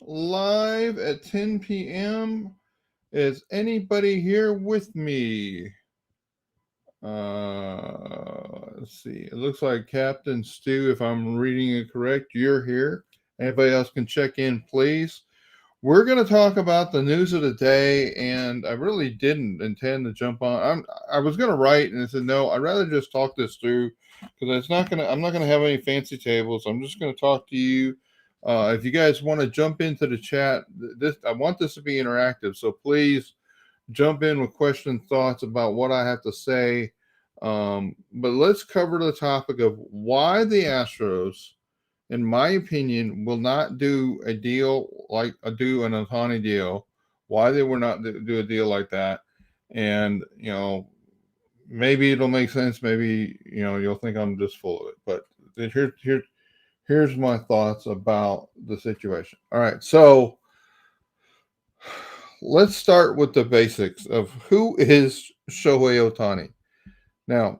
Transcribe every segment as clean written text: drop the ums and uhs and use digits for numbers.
live at 10 p.m. Is anybody here with me? Let's see. It looks like Captain Stu, if I'm reading it correct, you're here. Anybody else can check in, please. We're going to talk about the news of the day, and I really didn't intend to jump on. I was going to write, and I said no. I'd rather just talk this through because it's not going to. I'm not going to have any fancy tables. I'm just going to talk to you. If you guys want to jump into the chat, I want this to be interactive. So please jump in with questions, thoughts about what I have to say. But let's cover the topic of why the Astros, in my opinion, will not do a deal like do an Ohtani deal. Why they will not do a deal like that, and maybe it'll make sense. Maybe you'll think I'm just full of it. But here's my thoughts about the situation. All right, so let's start with the basics of who is Shohei Ohtani. Now,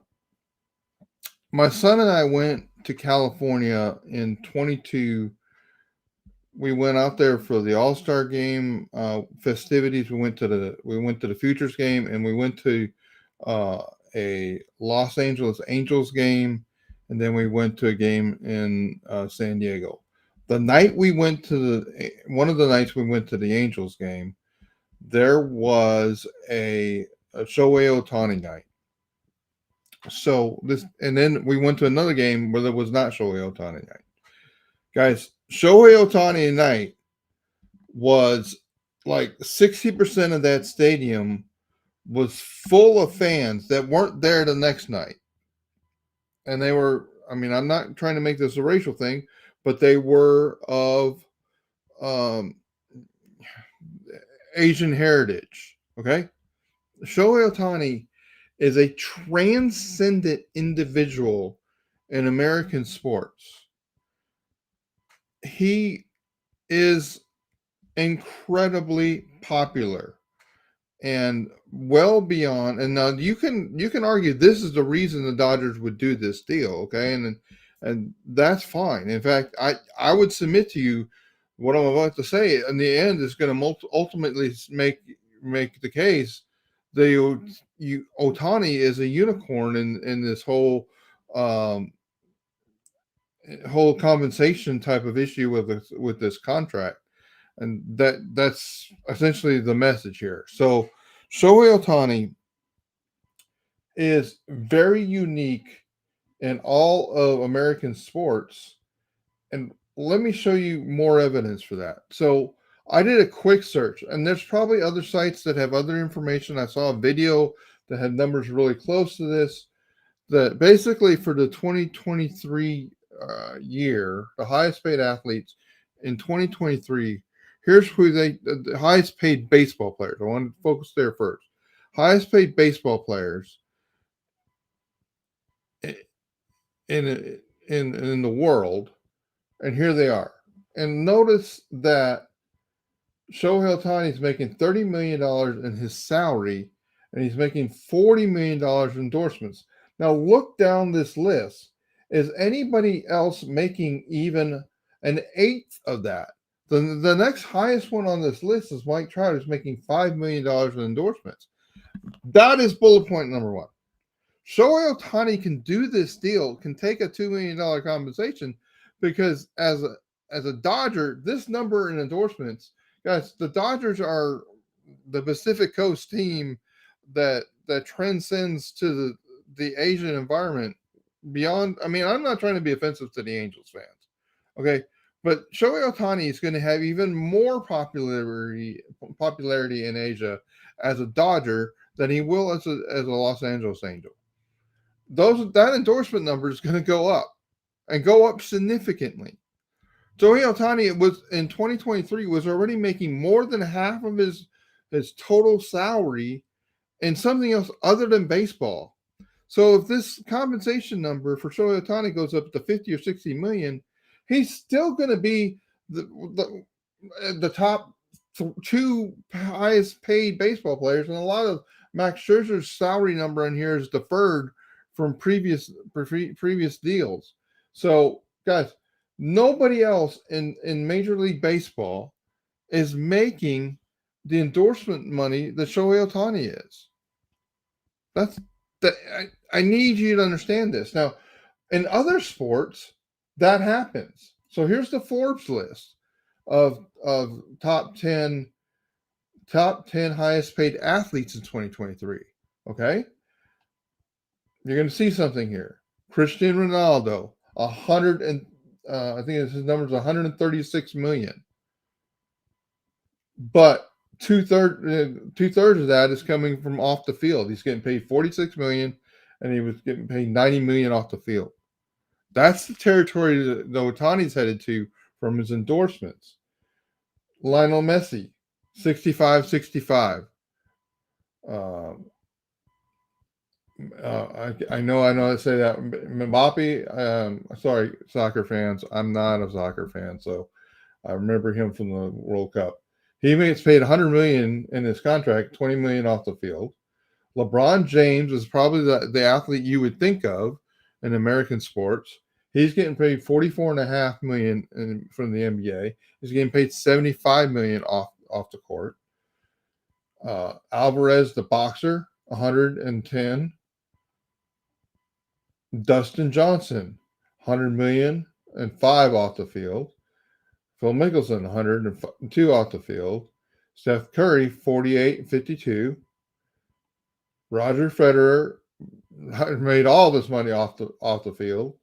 my son and I went to California in 22. We went out there for the All-Star game festivities. We went to the Futures game, and we went to uh, a Los Angeles Angels game, and then we went to a game in San Diego. The night we went to one of the nights we went to the Angels game, there was a Shohei Ohtani night. So this, and then we went to another game where there was not Shohei Ohtani night. Guys, Shohei Ohtani night was like 60% of that stadium was full of fans that weren't there the next night. And they were, I mean, I'm not trying to make this a racial thing, but they were of um, Asian heritage. Okay. Shohei Ohtani is a transcendent individual in American sports. He is incredibly popular and well beyond. And now you can argue this is the reason the Dodgers would do this deal, okay? And that's fine. In fact, I would submit to you what I'm about to say. In the end, is going to ultimately make the case that Ohtani is a unicorn in this um, whole compensation type of issue with this contract, and that's essentially the message here. So Shohei Ohtani is very unique in all of American sports, and let me show you more evidence for that. So I did a quick search, and there's probably other sites that have other information. I saw a video that had numbers really close to this. That basically for the 2023 year, the highest paid athletes in 2023, here's who the highest paid baseball players. I want to focus there first. Highest paid baseball players in in the world, and here they are. And notice that Shohei Ohtani is making $30 million in his salary, and he's making $40 million in endorsements. Now look down this list. Is anybody else making even an eighth of that? The next highest one on this list is Mike Trout, who's making $5 million in endorsements. That is bullet point number one. Shohei Ohtani can do this deal, can take a $2 million compensation because as a Dodger, this number in endorsements, guys, the Dodgers are the Pacific Coast team that transcends to the Asian environment beyond. I mean, I'm not trying to be offensive to the Angels fans, okay, but Shohei Ohtani is going to have even more popularity in Asia as a Dodger than he will as a Los Angeles Angel. That endorsement number is going to go up and go up significantly. Shohei Ohtani was in 2023 was already making more than half of his total salary in something else other than baseball. So if this compensation number for Shohei Ohtani goes up to 50 or 60 million, he's still going to be the top two highest paid baseball players, and a lot of Max Scherzer's salary number in here is deferred from previous deals. So, guys, Nobody else in Major League Baseball is making the endorsement money that Shohei Ohtani is. That's that. I need you to understand this. Now, in other sports, that happens. So here's the Forbes list of top ten highest paid athletes in 2023. Okay, you're going to see something here. Cristiano Ronaldo, 100 and I think his number is 136 million. But two thirds of that is coming from off the field. He's getting paid 46 million, and he was getting paid 90 million off the field. That's the territory that Ohtani's headed to from his endorsements. Lionel Messi, 65. I know I say that. Mbappe, sorry, soccer fans. I'm not a soccer fan, so I remember him from the World Cup. He gets paid 100 million in his contract, 20 million off the field. LeBron James is probably the athlete you would think of in American sports. He's getting paid 44.5 million from the NBA. He's getting paid 75 million off the court. Alvarez, the boxer, 110. Dustin Johnson, 100 million and 5 off the field. Phil Mickelson, 102 off the field. Steph Curry, 48 and 52. Roger Federer made all this money off the field.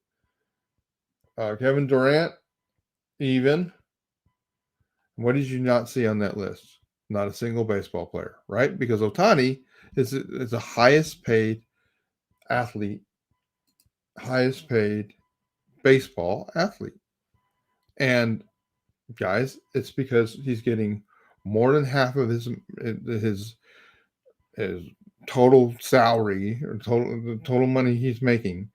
Kevin Durant, even. What did you not see on that list? Not a single baseball player, right? Because Ohtani is the highest paid athlete, highest paid baseball athlete. And guys, it's because he's getting more than half of his total salary or the total money he's making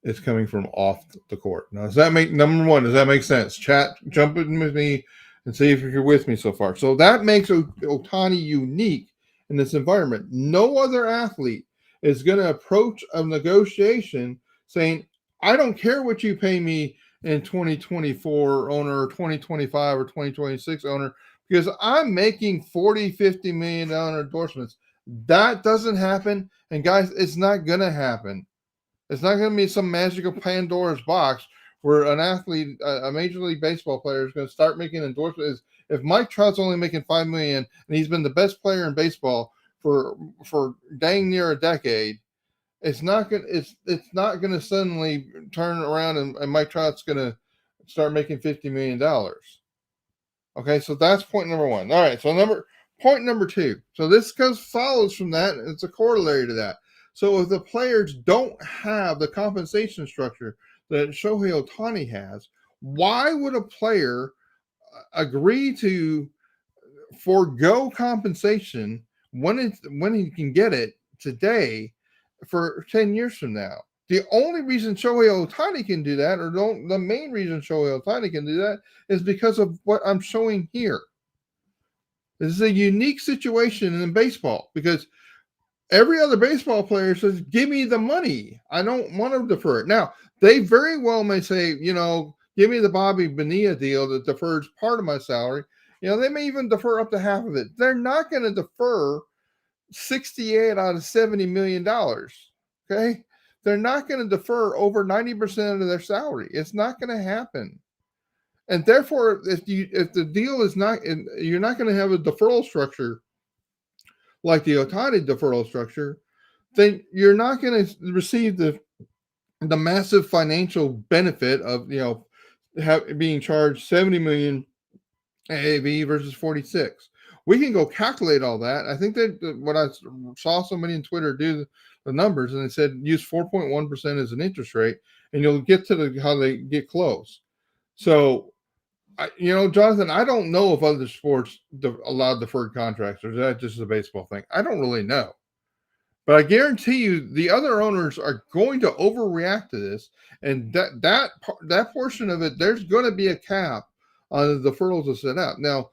is coming from off the court. Now, does that make sense? Chat, jump in with me and see if you're with me so far. So that makes Ohtani unique in this environment. No other athlete is going to approach a negotiation saying, I don't care what you pay me in 2024 owner or 2025 or 2026 owner, because I'm making 40, $50 million endorsements. That doesn't happen. And guys, it's not going to happen. It's not going to be some magical Pandora's box where an athlete, a Major League Baseball player, is going to start making endorsements. If Mike Trout's only making $5 million and he's been the best player in baseball for dang near a decade, it's not going to suddenly turn around and Mike Trout's going to start making $50 million. Okay, so that's point number one. All right, so point number two. So this follows from that. It's a corollary to that. So if the players don't have the compensation structure that Shohei Ohtani has, why would a player agree to forego compensation when he can get it today for 10 years from now? The only reason Shohei Ohtani can do that, or the main reason Shohei Ohtani can do that, is because of what I'm showing here. This is a unique situation in baseball because every other baseball player says, give me the money. I don't want to defer it. Now, they very well may say, give me the Bobby Bonilla deal that defers part of my salary. They may even defer up to half of it. They're not going to defer 68 out of $70 million. Okay? They're not going to defer over 90% of their salary. It's not going to happen. And therefore, if the deal is not, you're not going to have a deferral structure like the Ohtani deferral structure, then you're not going to receive the massive financial benefit of being charged 70 million AAV versus 46. We can go calculate all that. I think that what I saw somebody on Twitter do the numbers, and they said use 4.1% as an interest rate, and you'll get to how they get close. So, Jonathan, I don't know if other sports allow deferred contracts, or is that just a baseball thing? I don't really know. But I guarantee you the other owners are going to overreact to this, and that portion of it, there's going to be a cap on the deferrals to set out. Now,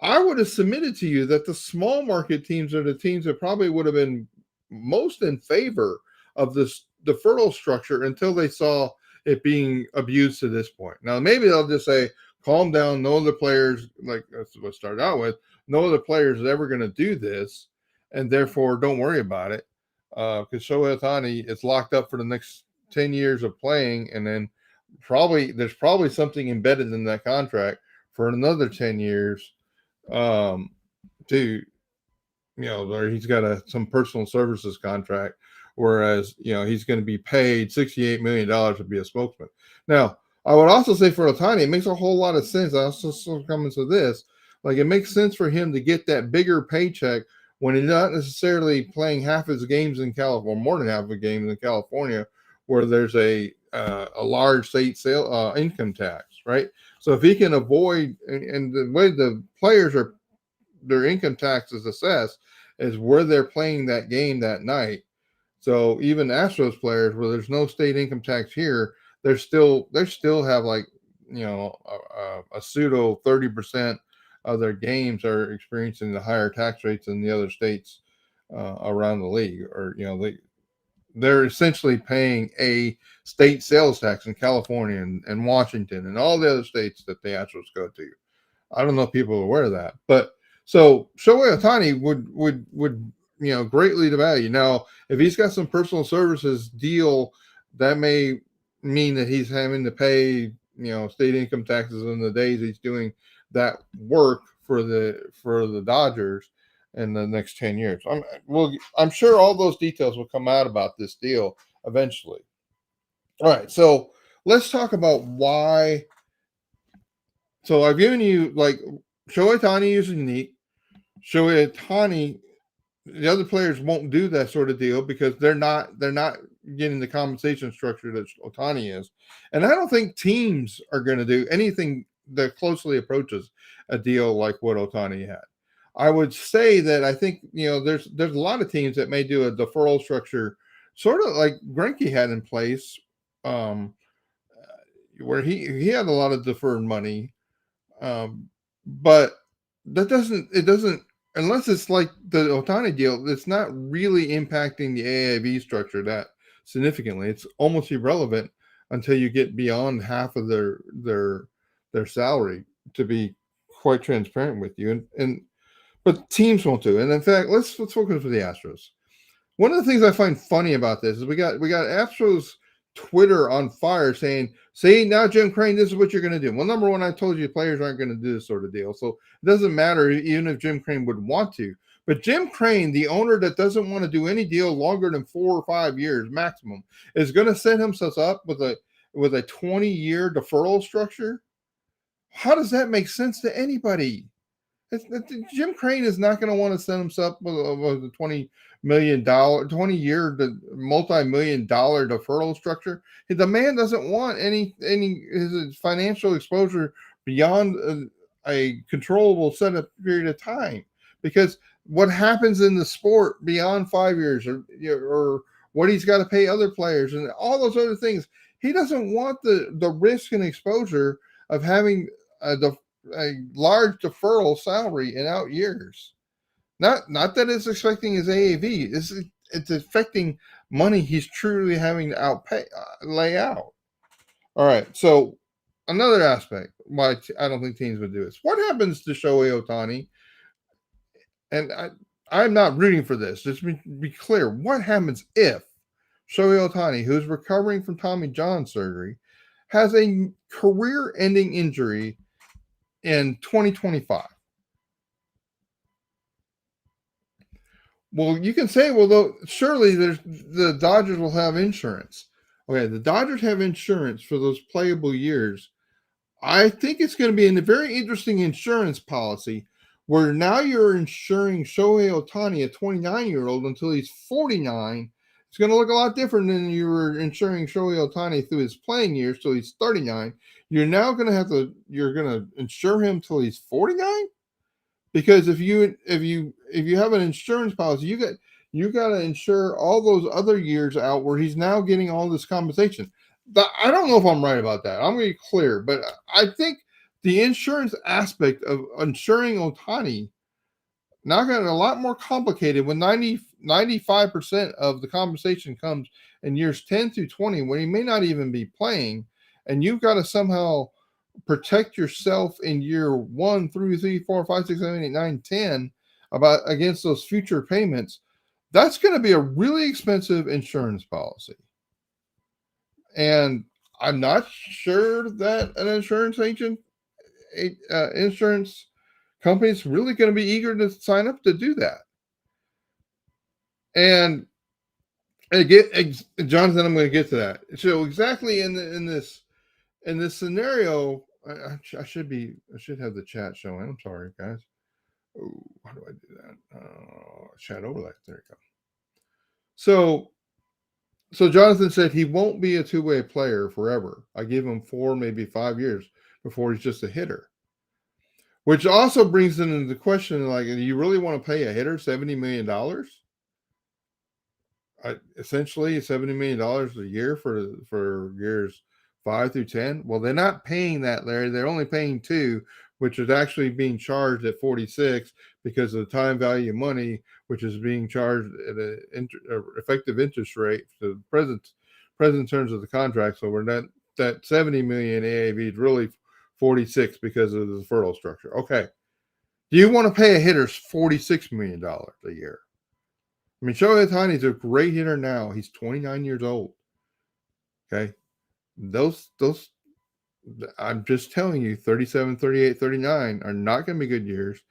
I would have submitted to you that the small market teams are the teams that probably would have been most in favor of this deferral structure until they saw it being abused to this point. Now, maybe they'll just say, calm down. No other players, like that's what I started out with, no other players is ever going to do this, and therefore don't worry about it. Because Shohei Ohtani is locked up for the next 10 years of playing, and then there's probably something embedded in that contract for another 10 years to or he's got some personal services contract, whereas he's going to be paid $68 million to be a spokesman. Now, I would also say for Ohtani, it makes a whole lot of sense. I also come into this, like it makes sense for him to get that bigger paycheck when he's not necessarily playing half his games in California, more than half of the games in California, where there's a large state sale income tax, right? So if he can avoid, and the way the players are, their income tax is assessed is where they're playing that game that night. So even Astros players, where there's no state income tax here, they still have like a pseudo 30% of their games are experiencing the higher tax rates in the other states around the league, or they're essentially paying a state sales tax in California and Washington and all the other states that the Astros go to. I don't know if people are aware of that, but so Shohei Ohtani would greatly devalue. Now, if he's got some personal services deal, that may mean that he's having to pay state income taxes in the days he's doing that work for the Dodgers in the next 10 years. I'm sure all those details will come out about this deal eventually. All right, so let's talk about why. So I've given you like Shohei Ohtani is unique. Shohei Ohtani, the other players won't do that sort of deal because they're not getting the compensation structure that Ohtani is, and I don't think teams are going to do anything that closely approaches a deal like what Ohtani had. I would say that I think there's a lot of teams that may do a deferral structure, sort of like Greinke had in place, where he had a lot of deferred money. But it doesn't, unless it's like the Ohtani deal, it's not really impacting the AAV structure that significantly. It's almost irrelevant until you get beyond half of their salary, to be quite transparent with you. But teams won't do. And in fact, let's focus with the Astros. One of the things I find funny about this is we got Astros Twitter on fire saying, see, now Jim Crane, this is what you're going to do. Well, number one, I told you players aren't going to do this sort of deal. So it doesn't matter even if Jim Crane would want to. But Jim Crane, the owner that doesn't want to do any deal longer than 4 or 5 years maximum, is going to set himself up with a 20-year deferral structure. How does that make sense to anybody? Jim Crane is not going to want to set himself with a $20 million, 20-year, multi-million-dollar deferral structure. The man doesn't want any his financial exposure beyond a controllable set of period of time, because what happens in the sport beyond 5 years, or what he's got to pay other players and all those other things, he doesn't want the risk and exposure of having a large deferral salary in out years. Not that it's affecting his AAV. It's affecting money he's truly having to lay out. All right. So another aspect why I don't think teams would do this. What happens to Shohei Ohtani? And I'm not rooting for this. Just be clear. What happens if Shohei Ohtani, who's recovering from Tommy John surgery, has a career-ending injury in 2025? Well, you can say, well, surely the Dodgers will have insurance. Okay, the Dodgers have insurance for those playable years. I think it's going to be a very interesting insurance policy where now you're insuring Shohei Ohtani, a 29-year-old, until he's 49. It's going to look a lot different than you were insuring Shohei Ohtani through his playing years till he's 39. You're now going to you're going to insure him till he's 49? Because if you have an insurance policy, you got to insure all those other years out where he's now getting all this compensation. I don't know if I'm right about that. I'm going to be clear, but I think the insurance aspect of insuring Ohtani now got a lot more complicated when 95% of the compensation comes in years 10 through 20 when he may not even be playing, and you've got to somehow protect yourself in year 1 through 3, 4, 5, 6, 7, 8, 9, 10 about against those future payments. That's going to be a really expensive insurance policy. And I'm not sure that an insurance agent, insurance company is really going to be eager to sign up to do that. And Jonathan, I'm going to get to that. So exactly in this scenario, I should have the chat showing. I'm sorry, guys. Oh, how do I do that? Chat overlay. There you go. So Jonathan said he won't be a two-way player forever. I give him 4, maybe 5 years before he's just a hitter. Which also brings into the question, like, do you really want to pay a hitter $70 million? Essentially $70 million a year for years 5 through 10. Well, they're not paying that, Larry. They're only paying 2, which is actually being charged at 46 because of the time value of money, which is being charged at an effective interest rate to the present terms of the contract. So we're not that 70 million AAV is really 46 because of the deferral structure. Okay. Do you want to pay a hitter $46 million a year? I mean, Shohei Ohtani is a great hitter now. He's 29 years old. Okay. Those, I'm just telling you, 37, 38, 39 are not going to be good years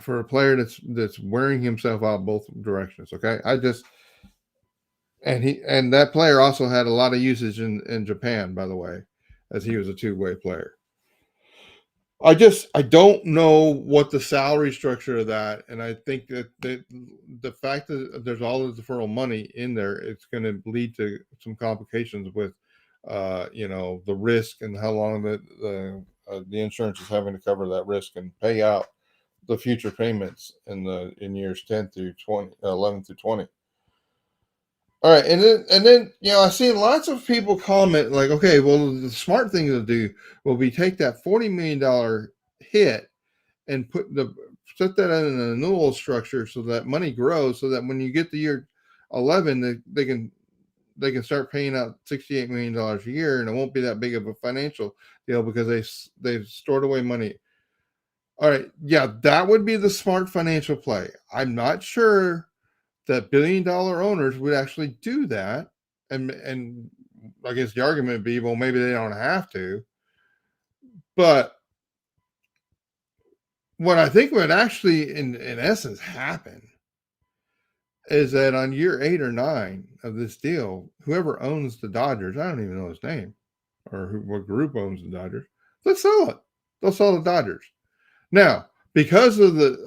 for a player that's wearing himself out both directions. Okay. And that player also had a lot of usage in Japan, by the way, as he was a two-way player. I don't know what the salary structure of that, and I think that the fact that there's all the deferral money in there, it's going to lead to some complications with, the risk and how long the insurance is having to cover that risk and pay out the future payments in years 10 through 20, 11 through 20. All right, and then I see lots of people comment like, okay, well, the smart thing to do will be take that $40 million hit and set that in an annual structure so that money grows, so that when you get to year 11, they can start paying out $68 million a year, and it won't be that big of a financial deal because they've stored away money. All right, yeah, that would be the smart financial play. I'm not sure that $1 billion owners would actually do that. And I guess the argument would be, well, maybe they don't have to. But what I think would actually, in essence, happen is that on year 8 or 9 of this deal, whoever owns the Dodgers, I don't even know his name, or what group owns the Dodgers, let's sell it. They'll sell the Dodgers. Now, because of the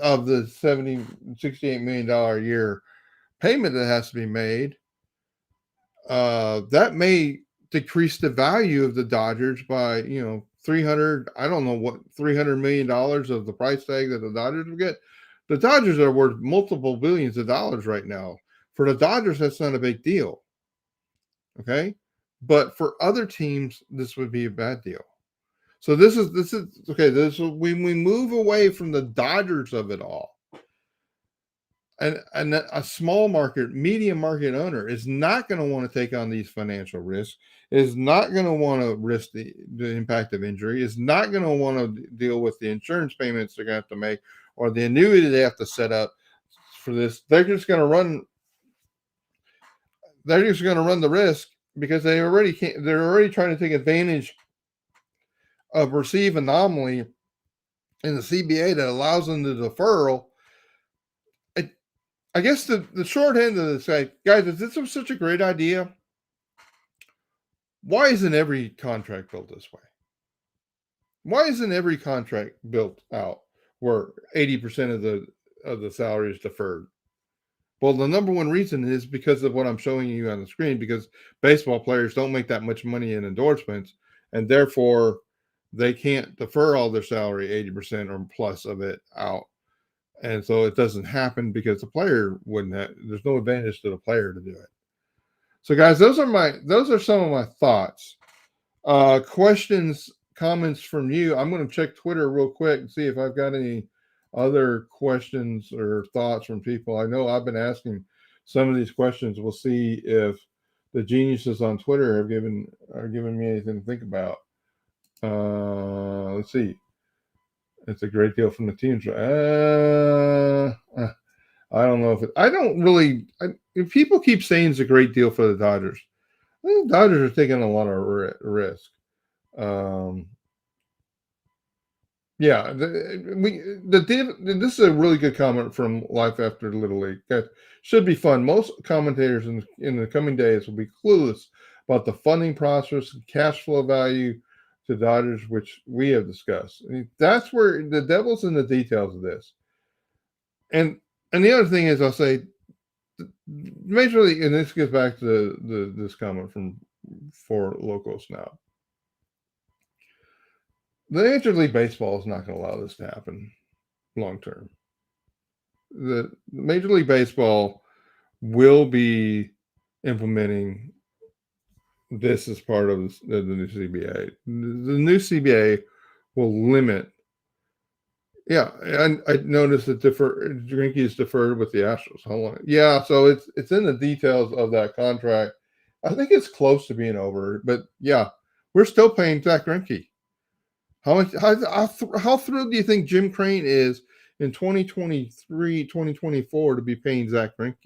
$68 million a year payment that has to be made, that may decrease the value of the Dodgers by, $300 million of the price tag that the Dodgers will get. The Dodgers are worth multiple billions of dollars right now. For the Dodgers, that's not a big deal. Okay. But for other teams, this would be a bad deal. So this is okay. When we move away from the Dodgers of it all, and a small market, medium market owner is not going to want to take on these financial risks, is not going to want to risk the impact of injury, is not going to want to deal with the insurance payments they're going to have to make or the annuity they have to set up for this. They're just going to run the risk because they're already trying to take advantage of receive anomaly in the CBA that allows them the deferral. I guess the short end of this, guys, is this such a great idea? Why isn't every contract built this way? Why isn't every contract built out where 80% of the salary is deferred? Well, the number one reason is because of what I'm showing you on the screen, because baseball players don't make that much money in endorsements, and therefore they can't defer all their salary, 80% or plus of it out. And so it doesn't happen because the player there's no advantage to the player to do it. So guys, those are some of my thoughts. Questions, comments from you. I'm going to check Twitter real quick and see if I've got any other questions or thoughts from people. I know I've been asking some of these questions. We'll see if the geniuses on Twitter are giving me anything to think about. Let's see. It's a great deal from the teams. I don't know if I don't really. If people keep saying it's a great deal for the Dodgers, I think the Dodgers are taking a lot of risk. Um, Yeah, this is a really good comment from Life After Little League. That should be fun. Most commentators in the coming days will be clueless about the funding process and cash flow value to Dodgers, which we have discussed. I mean, that's where the devil's in the details of this. And the other thing is, I'll say, Major League, and this gets back to this comment from Four Locals now. The Major League Baseball is not going to allow this to happen long term. The Major League Baseball will be implementing this as part of the new CBA. The new CBA will limit. Yeah, I noticed that Greinke is deferred with the Astros. How long? Yeah, so it's in the details of that contract. I think it's close to being over, but yeah, we're still paying Zach Greinke. How thrilled do you think Jim Crane is in 2023, 2024 to be paying Zach Greinke?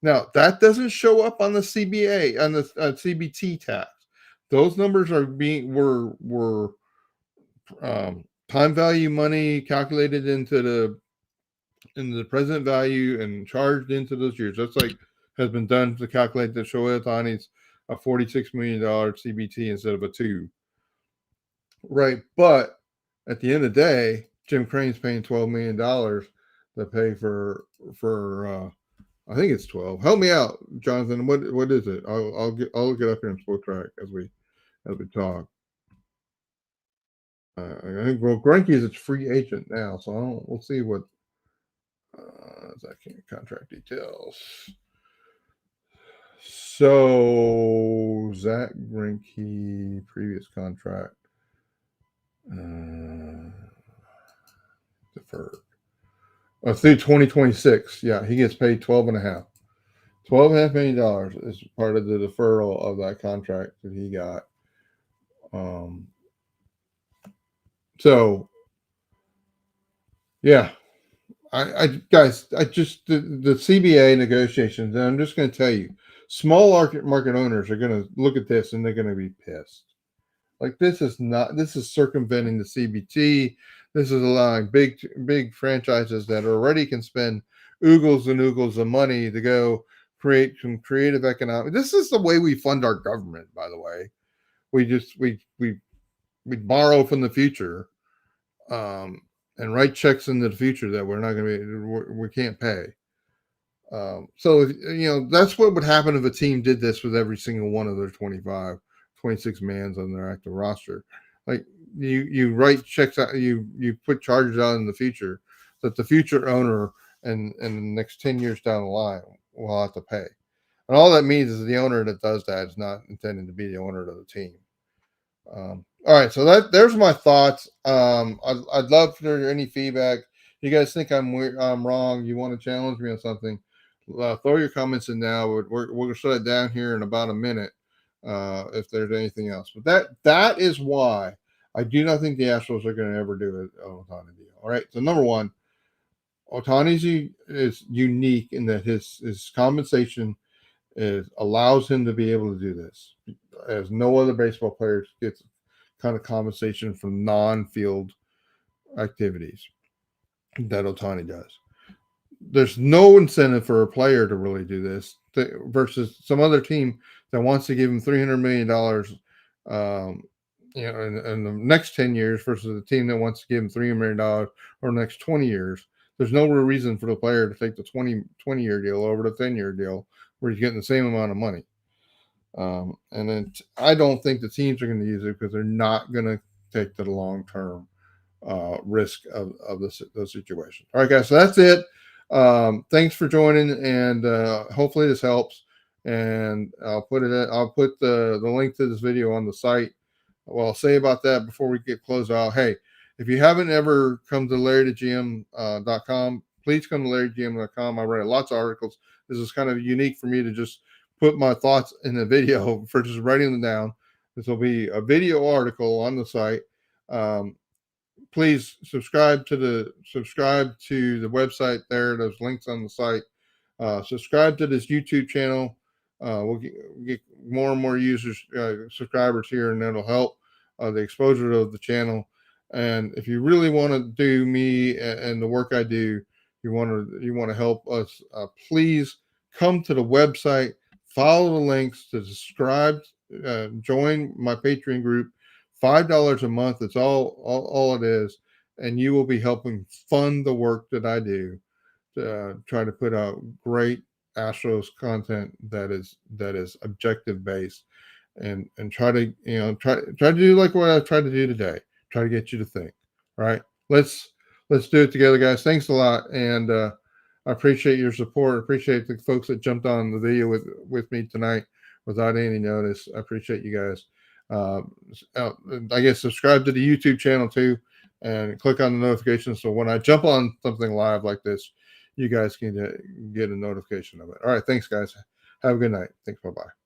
Now, that doesn't show up on the CBA, on the CBT tax. Those numbers are were time value money calculated into the present value and charged into those years. That's like has been done to calculate the Shohei Ohtani's a $46 million CBT instead of a 2. Right, but at the end of the day, Jim Crane's paying $12 million to pay for I think it's 12. Help me out, Jonathan. What is it? I'll look it up here in Spotrac as we talk. I think Greinke is a free agent now, so we'll see what that contract details. So Zach Greinke previous contract deferred. Through 2026. Yeah, he gets paid $12.5 million is part of the deferral of that contract that he got. So yeah, I guys, I just the CBA negotiations. And I'm just going to tell you, small market owners are going to look at this and they're going to be pissed. Like this is circumventing the CBT. This is allowing big franchises that already can spend oogles and oogles of money to go create some creative economic. This is the way we fund our government, by the way. We borrow from the future, and write checks into the future that we're not going to we can't pay. So that's what would happen if a team did this with every single one of their 26 mans on their active roster. Like you write checks out, you put charges out in the future that the future owner and the next 10 years down the line will have to pay. And all that means is the owner that does that is not intended to be the owner of the team. All right, so there's my thoughts. I'd love for any feedback. You guys think I'm wrong? You want to challenge me on something? Throw your comments in now. We're gonna shut it down here in about a minute. If there's anything else, but that is why I do not think the Astros are going to ever do an Ohtani deal. All right, so number one, Ohtani is unique in that his compensation allows him to be able to do this, as no other baseball player gets kind of compensation from non-field activities that Ohtani does. There's no incentive for a player to really do this versus some other team that wants to give him $300 million, in the next 10 years versus a team that wants to give him $300 million over the next 20 years. There's no real reason for the player to take the 20-year deal over the 10-year deal where he's getting the same amount of money. And then I don't think the teams are going to use it because they're not going to take the long-term risk of those situations. All right, guys, so that's it. Thanks for joining, and hopefully this helps. And I'll put the link to this video on the site. Well, I'll say about that before we get closed out. Hey, If you haven't ever come to larrythegm.com, please come to larrygm.com. I read lots of articles. This is kind of unique for me to just put my thoughts in a video for just writing them down. This will be a video article on the site. Please subscribe to the website there. There's links on the site. Subscribe to this YouTube channel. We'll get more and more users, subscribers here, and that'll help the exposure of the channel. And if you really want to do me and the work I do, you want to help us, please come to the website, follow the links to subscribe, join my Patreon group. $5 a month. It's all it is, and you will be helping fund the work that I do to try to put out great Astros content that is objective based, and try to try to do like what I tried to do today. Try to get you to think. Right? Let's do it together, guys. Thanks a lot, and I appreciate your support. I appreciate the folks that jumped on the video with me tonight without any notice. I appreciate you guys. I guess subscribe to the YouTube channel too, and click on the notifications so when I jump on something live like this, you guys can get a notification of it. All right, thanks guys. Have a good night. Thanks. Bye-bye.